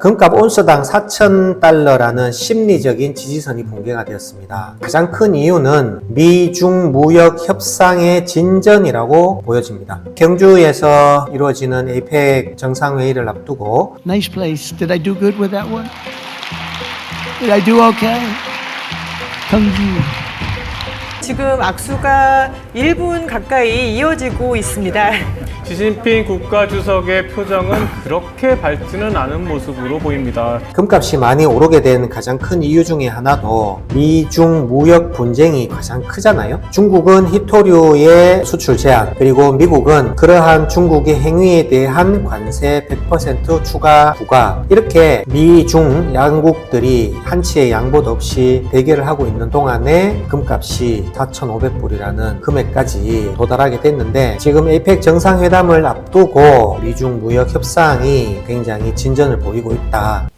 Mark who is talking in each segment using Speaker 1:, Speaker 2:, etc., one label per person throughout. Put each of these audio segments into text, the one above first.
Speaker 1: 금값 온스당 4,000달러라는 심리적인 지지선이 붕괴가 되었습니다. 가장 큰 이유는 미중 무역 협상의 진전이라고 보여집니다. 경주에서 이루어지는 APEC 정상회의를 앞두고
Speaker 2: Nice place. Did I do good with that one? Did I do okay? 경주.
Speaker 3: 지금 악수가 1분 가까이 이어지고 있습니다.
Speaker 4: 시진핑 국가주석의 표정은 그렇게 밝지는 않은 모습으로 보입니다.
Speaker 1: 금값이 많이 오르게 된 가장 큰 이유 중에 하나도 미중 무역 분쟁이 가장 크잖아요. 중국은 희토류의 수출 제한, 그리고 미국은 그러한 중국의 행위에 대한 관세 100% 추가 부과, 이렇게 미중 양국들이 한치의 양보도 없이 대결을 하고 있는 동안에 금값이 4,500불이라는 금액까지 도달하게 됐는데, 지금 APEC 정상회담을 앞두고 미중 무역 협상이 굉장히 진전을 보이고 있다.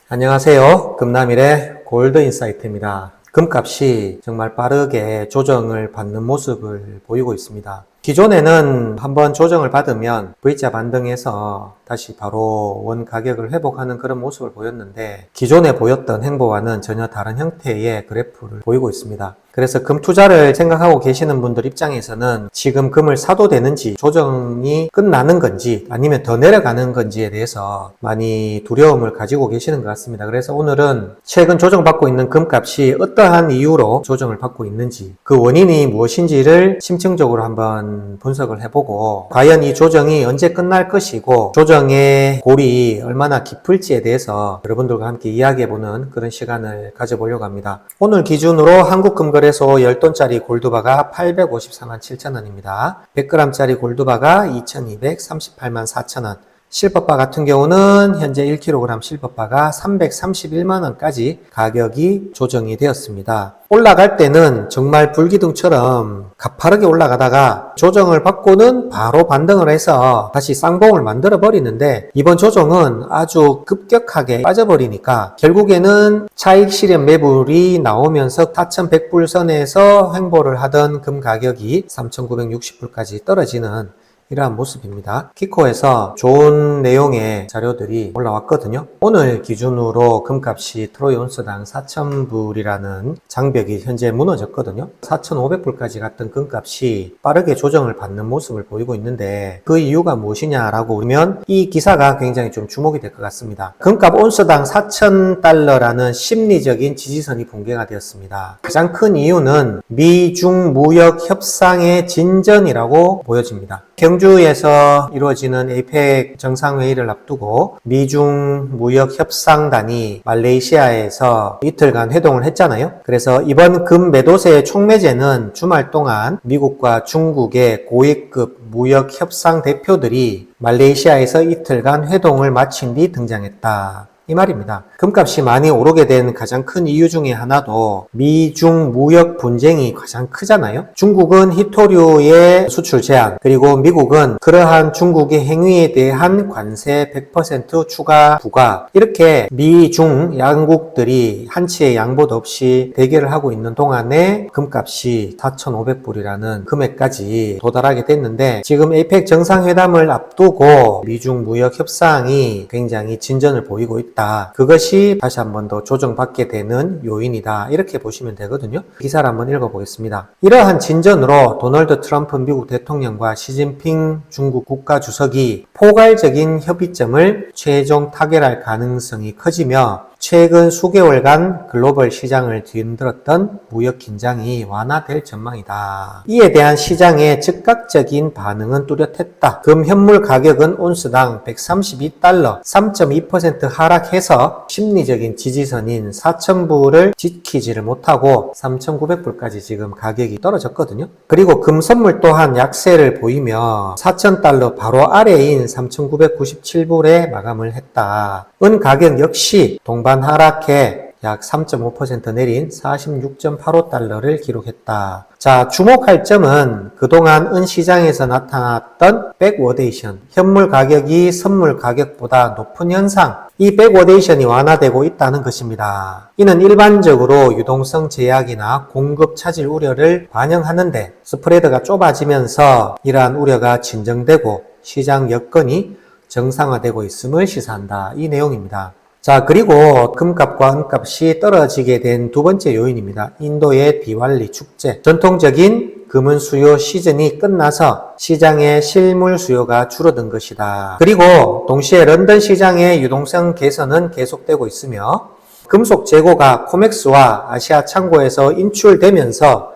Speaker 1: 안녕하세요. 금남일의 골드인사이트입니다. 금값이 정말 빠르게 조정을 받는 모습을 보이고 있습니다. 기존에는 한번 조정을 받으면 V자 반등해서 다시 바로 원 가격을 회복하는 그런 모습을 보였는데, 기존에 보였던 행보와는 전혀 다른 형태의 그래프를 보이고 있습니다. 그래서 금 투자를 생각하고 계시는 분들 입장에서는 지금 금을 사도 되는지, 조정이 끝나는 건지 아니면 더 내려가는 건지에 대해서 많이 두려움을 가지고 계시는 것 같습니다. 그래서 오늘은 최근 조정받고 있는 금값이 어떠한 이유로 조정을 받고 있는지, 그 원인이 무엇인지를 심층적으로 한번 분석을 해보고, 과연 이 조정이 언제 끝날 것이고 조정의 골이 얼마나 깊을지에 대해서 여러분들과 함께 이야기해보는 그런 시간을 가져보려고 합니다. 오늘 기준으로 한국금거래소 10돈짜리 골드바가 854만 7천원입니다. 100g짜리 골드바가 2238만 4천원, 실버바 같은 경우는 현재 1kg 실버바가 331만원까지 가격이 조정이 되었습니다. 올라갈 때는 정말 불기둥처럼 가파르게 올라가다가 조정을 받고는 바로 반등을 해서 다시 쌍봉을 만들어 버리는데, 이번 조정은 아주 급격하게 빠져버리니까 결국에는 차익 실현 매물이 나오면서 4,100불 선에서 횡보를 하던 금 가격이 3,960불까지 떨어지는 이러한 모습입니다. 키코에서 좋은 내용의 자료들이 올라왔거든요. 오늘 기준으로 금값이 트로이 온스당 4,000불이라는 장벽이 현재 무너졌거든요. 4,500불까지 갔던 금값이 빠르게 조정을 받는 모습을 보이고 있는데, 그 이유가 무엇이냐라고 보면 이 기사가 굉장히 좀 주목이 될 것 같습니다. 금값 온스당 4,000달러라는 심리적인 지지선이 붕괴가 되었습니다. 가장 큰 이유는 미중 무역 협상의 진전이라고 보여집니다. 경주에서 이루어지는 APEC 정상회의를 앞두고 미중 무역 협상단이 말레이시아에서 이틀간 회동을 했잖아요. 그래서 이번 금 매도세의 총매제는 주말 동안 미국과 중국의 고위급 무역 협상 대표들이 말레이시아에서 이틀간 회동을 마친 뒤 등장했다, 이 말입니다. 금값이 많이 오르게 된 가장 큰 이유 중에 하나도 미중 무역 분쟁이 가장 크잖아요. 중국은 희토류의 수출 제한, 그리고 미국은 그러한 중국의 행위에 대한 관세 100% 추가 부과, 이렇게 미중 양국들이 한치의 양보도 없이 대결을 하고 있는 동안에 금값이 4,500불이라는 금액까지 도달하게 됐는데, 지금 APEC 정상회담을 앞두고 미중 무역 협상이 굉장히 진전을 보이고 있다. 그것이 다시 한 번 더 조정받게 되는 요인이다, 이렇게 보시면 되거든요. 기사를 한번 읽어보겠습니다. 이러한 진전으로 도널드 트럼프 미국 대통령과 시진핑 중국 국가주석이 포괄적인 협의점을 최종 타결할 가능성이 커지며, 최근 수개월간 글로벌 시장을 뒤흔들었던 무역 긴장이 완화될 전망이다. 이에 대한 시장의 즉각적인 반응은 뚜렷했다. 금 현물 가격은 온스당 132달러, 3.2% 하락해서 심리적인 지지선인 4,000불을 지키지를 못하고 3,900불까지 지금 가격이 떨어졌거든요. 그리고 금 선물 또한 약세를 보이며 4,000달러 바로 아래인 3,997불에 마감을 했다. 은 가격 역시 동반 하락해 약 3.5% 내린 46.85달러를 기록했다. 자, 주목할 점은 그동안 은 시장에서 나타났던 백워데이션, 현물 가격이 선물 가격보다 높은 현상, 이 백워데이션이 완화되고 있다는 것입니다. 이는 일반적으로 유동성 제약이나 공급 차질 우려를 반영하는데, 스프레드가 좁아지면서 이러한 우려가 진정되고 시장 여건이 정상화되고 있음을 시사한다. 이 내용입니다. 자, 그리고 금값과 은값이 떨어지게 된 두 번째 요인입니다. 인도의 디왈리 축제. 전통적인 금은 수요 시즌이 끝나서 시장의 실물 수요가 줄어든 것이다. 그리고 동시에 런던 시장의 유동성 개선은 계속되고 있으며 금속 재고가 코맥스와 아시아 창고에서 인출되면서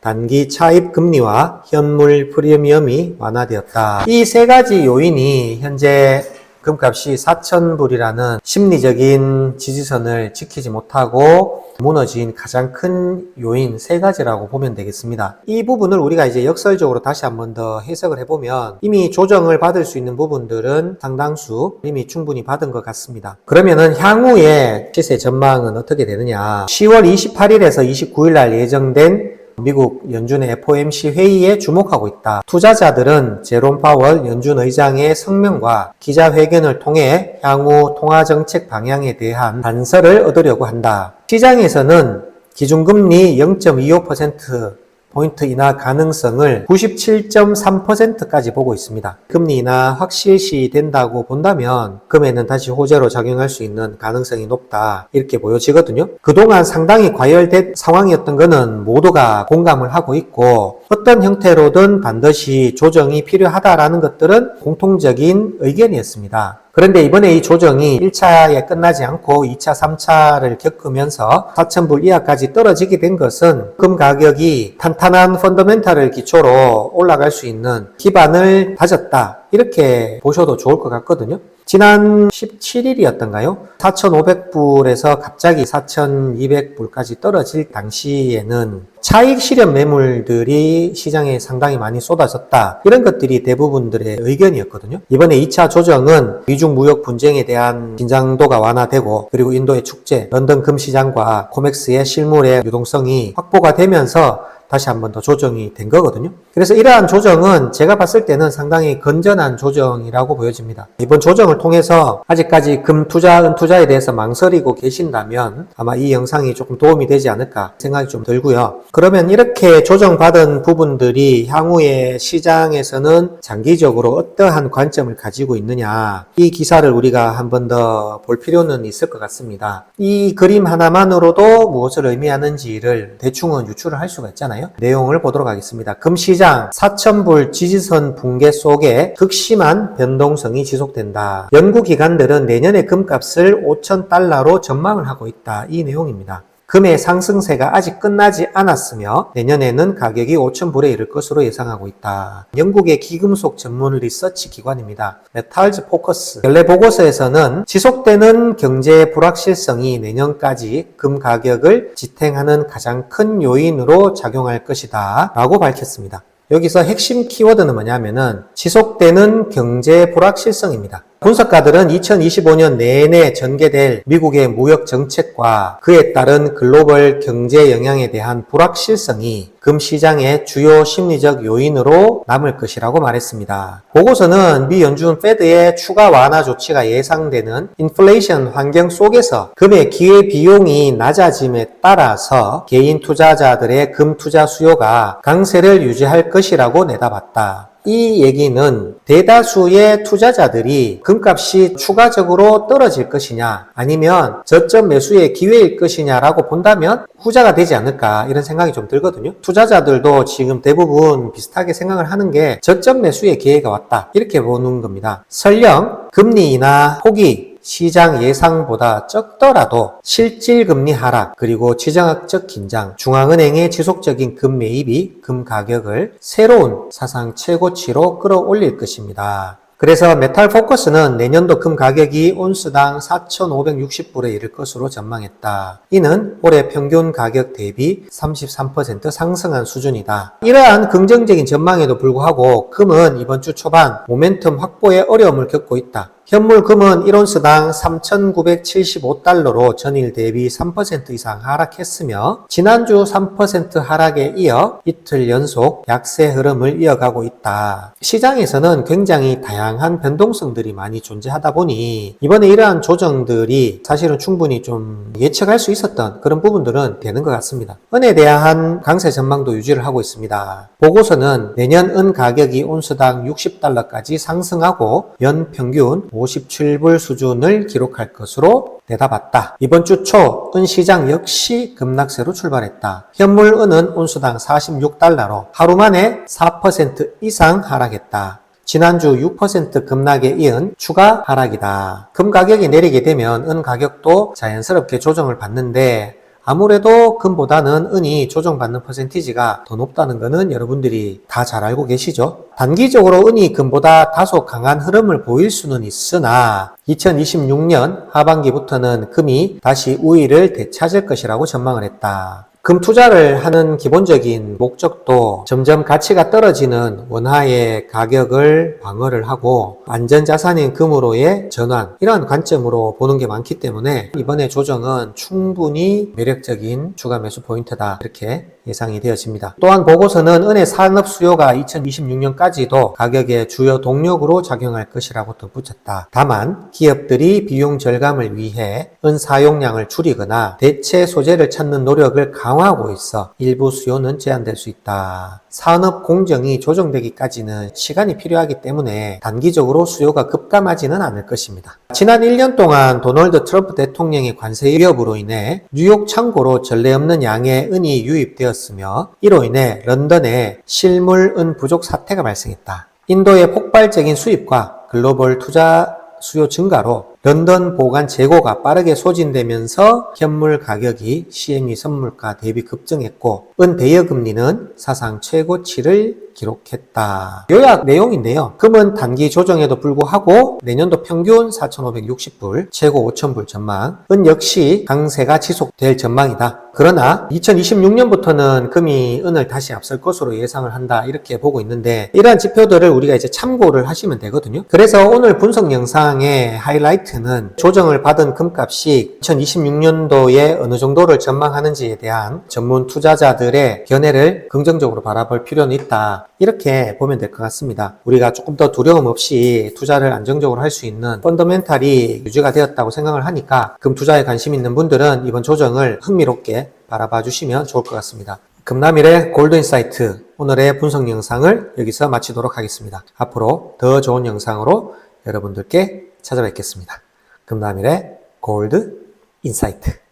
Speaker 1: 단기 차입 금리와 현물 프리미엄이 완화되었다. 이 세 가지 요인이 현재 금값이 4,000불이라는 심리적인 지지선을 지키지 못하고 무너진 가장 큰 요인 세 가지라고 보면 되겠습니다. 이 부분을 우리가 이제 역설적으로 다시 한번 더 해석을 해보면 이미 조정을 받을 수 있는 부분들은 상당수 이미 충분히 받은 것 같습니다. 그러면은 향후의 시세 전망은 어떻게 되느냐? 10월 28일에서 29일 날 예정된 미국 연준의 FOMC 회의에 주목하고 있다. 투자자들은 제롬 파월 연준 의장의 성명과 기자회견을 통해 향후 통화정책 방향에 대한 단서를 얻으려고 한다. 시장에서는 기준금리 0.25% 포인트 인하 가능성을 97.3%까지 보고 있습니다. 금리 인하 확실시 된다고 본다면 금에는 다시 호재로 작용할 수 있는 가능성이 높다. 이렇게 보여지거든요. 그동안 상당히 과열된 상황이었던 것은 모두가 공감을 하고 있고 어떤 형태로든 반드시 조정이 필요하다라는 것들은 공통적인 의견이었습니다. 그런데 이번에 이 조정이 1차에 끝나지 않고 2차, 3차를 겪으면서 4,000불 이하까지 떨어지게 된 것은 금 가격이 탄탄한 펀더멘탈을 기초로 올라갈 수 있는 기반을 다졌다. 이렇게 보셔도 좋을 것 같거든요. 지난 17일이었던가요? 4,500불에서 갑자기 4,200불까지 떨어질 당시에는 차익 실현 매물들이 시장에 상당히 많이 쏟아졌다. 이런 것들이 대부분들의 의견이었거든요. 이번에 2차 조정은 미중 무역 분쟁에 대한 긴장도가 완화되고 그리고 인도의 축제, 런던 금시장과 코맥스의 실물의 유동성이 확보가 되면서 다시 한 번 더 조정이 된 거거든요. 그래서 이러한 조정은 제가 봤을 때는 상당히 건전한 조정이라고 보여집니다. 이번 조정을 통해서 아직까지 금 투자, 은 투자에 대해서 망설이고 계신다면 아마 이 영상이 조금 도움이 되지 않을까 생각이 좀 들고요. 그러면 이렇게 조정받은 부분들이 향후에 시장에서는 장기적으로 어떠한 관점을 가지고 있느냐, 이 기사를 우리가 한 번 더 볼 필요는 있을 것 같습니다. 이 그림 하나만으로도 무엇을 의미하는지를 대충은 유추를 할 수가 있잖아요. 내용을 보도록 하겠습니다. 금시장 4,000불 지지선 붕괴 속에 극심한 변동성이 지속된다. 연구기관들은 내년에 금값을 5,000달러로 전망을 하고 있다. 이 내용입니다. 금의 상승세가 아직 끝나지 않았으며 내년에는 가격이 5,000불에 이를 것으로 예상하고 있다. 영국의 기금속 전문 리서치 기관입니다. 메탈즈 포커스 연례 보고서에서는 지속되는 경제 불확실성이 내년까지 금 가격을 지탱하는 가장 큰 요인으로 작용할 것이다 라고 밝혔습니다. 여기서 핵심 키워드는 뭐냐면은 지속되는 경제 불확실성입니다. 분석가들은 2025년 내내 전개될 미국의 무역 정책과 그에 따른 글로벌 경제 영향에 대한 불확실성이 금 시장의 주요 심리적 요인으로 남을 것이라고 말했습니다. 보고서는 미 연준 페드의 추가 완화 조치가 예상되는 인플레이션 환경 속에서 금의 기회 비용이 낮아짐에 따라서 개인 투자자들의 금 투자 수요가 강세를 유지할 것이라고 내다봤다. 이 얘기는 대다수의 투자자들이 금값이 추가적으로 떨어질 것이냐 아니면 저점 매수의 기회일 것이냐라고 본다면 후자가 되지 않을까 이런 생각이 좀 들거든요. 투자자들도 지금 대부분 비슷하게 생각을 하는 게 저점 매수의 기회가 왔다 이렇게 보는 겁니다. 설령 금리 인하 폭이 시장 예상보다 적더라도 실질 금리 하락 그리고 지정학적 긴장, 중앙은행의 지속적인 금 매입이 금 가격을 새로운 사상 최고치로 끌어올릴 것입니다. 그래서 메탈 포커스는 내년도 금 가격이 온스당 4,560불에 이를 것으로 전망했다. 이는 올해 평균 가격 대비 33% 상승한 수준이다. 이러한 긍정적인 전망에도 불구하고 금은 이번 주 초반 모멘텀 확보에 어려움을 겪고 있다. 현물금은 1온스당 3,975달러로 전일 대비 3% 이상 하락했으며 지난주 3% 하락에 이어 이틀 연속 약세 흐름을 이어가고 있다. 시장에서는 굉장히 다양한 변동성들이 많이 존재하다 보니 이번에 이러한 조정들이 사실은 충분히 좀 예측할 수 있었던 그런 부분들은 되는 것 같습니다. 은에 대한 강세 전망도 유지를 하고 있습니다. 보고서는 내년 은 가격이 온스당 60달러까지 상승하고 연 평균 57불 수준을 기록할 것으로 내다봤다. 이번 주 초 은 시장 역시 급락세로 출발했다. 현물 은은 온수당 46달러로 하루 만에 4% 이상 하락했다. 지난주 6% 급락에 이은 추가 하락이다. 금 가격이 내리게 되면 은 가격도 자연스럽게 조정을 받는데 아무래도 금보다는 은이 조정받는 퍼센티지가 더 높다는 것은 여러분들이 다 잘 알고 계시죠? 단기적으로 은이 금보다 다소 강한 흐름을 보일 수는 있으나 2026년 하반기부터는 금이 다시 우위를 되찾을 것이라고 전망을 했다. 금 투자를 하는 기본적인 목적도 점점 가치가 떨어지는 원화의 가격을 방어를 하고 안전자산인 금으로의 전환, 이러한 관점으로 보는 게 많기 때문에 이번에 조정은 충분히 매력적인 추가 매수 포인트다, 이렇게 예상이 되어집니다. 또한 보고서는 은의 산업 수요가 2026년까지도 가격의 주요 동력으로 작용할 것이라고 덧붙였다. 다만 기업들이 비용 절감을 위해 은 사용량을 줄이거나 대체 소재를 찾는 노력을 강화하고 있어 일부 수요는 제한될 수 있다. 산업 공정이 조정되기까지는 시간이 필요하기 때문에 단기적으로 수요가 급감하지는 않을 것입니다. 지난 1년 동안 도널드 트럼프 대통령의 관세 위협으로 인해 뉴욕 창고로 전례 없는 양의 은이 유입되었으며 이로 인해 런던에 실물 은 부족 사태가 발생했다. 인도의 폭발적인 수입과 글로벌 투자 수요 증가로 런던 보관 재고가 빠르게 소진되면서 현물 가격이 CME 선물가 대비 급증했고 은 대여금리는 사상 최고치를 기록했다. 요약 내용인데요. 금은 단기 조정에도 불구하고 내년도 평균 4,560불, 최고 5,000불 전망. 은 역시 강세가 지속될 전망이다. 그러나 2026년부터는 금이 은을 다시 앞설 것으로 예상을 한다, 이렇게 보고 있는데 이러한 지표들을 우리가 이제 참고를 하시면 되거든요. 그래서 오늘 분석 영상의 하이라이트는 조정을 받은 금값이 2026년도에 어느 정도를 전망하는지에 대한 전문 투자자들의 견해를 긍정적으로 바라볼 필요는 있다, 이렇게 보면 될 것 같습니다. 우리가 조금 더 두려움 없이 투자를 안정적으로 할 수 있는 펀더멘탈이 유지가 되었다고 생각을 하니까 금 투자에 관심 있는 분들은 이번 조정을 흥미롭게 바라봐 주시면 좋을 것 같습니다. 금남일의 골드인사이트, 오늘의 분석 영상을 여기서 마치도록 하겠습니다. 앞으로 더 좋은 영상으로 여러분들께 찾아뵙겠습니다. 금남일의 골드인사이트.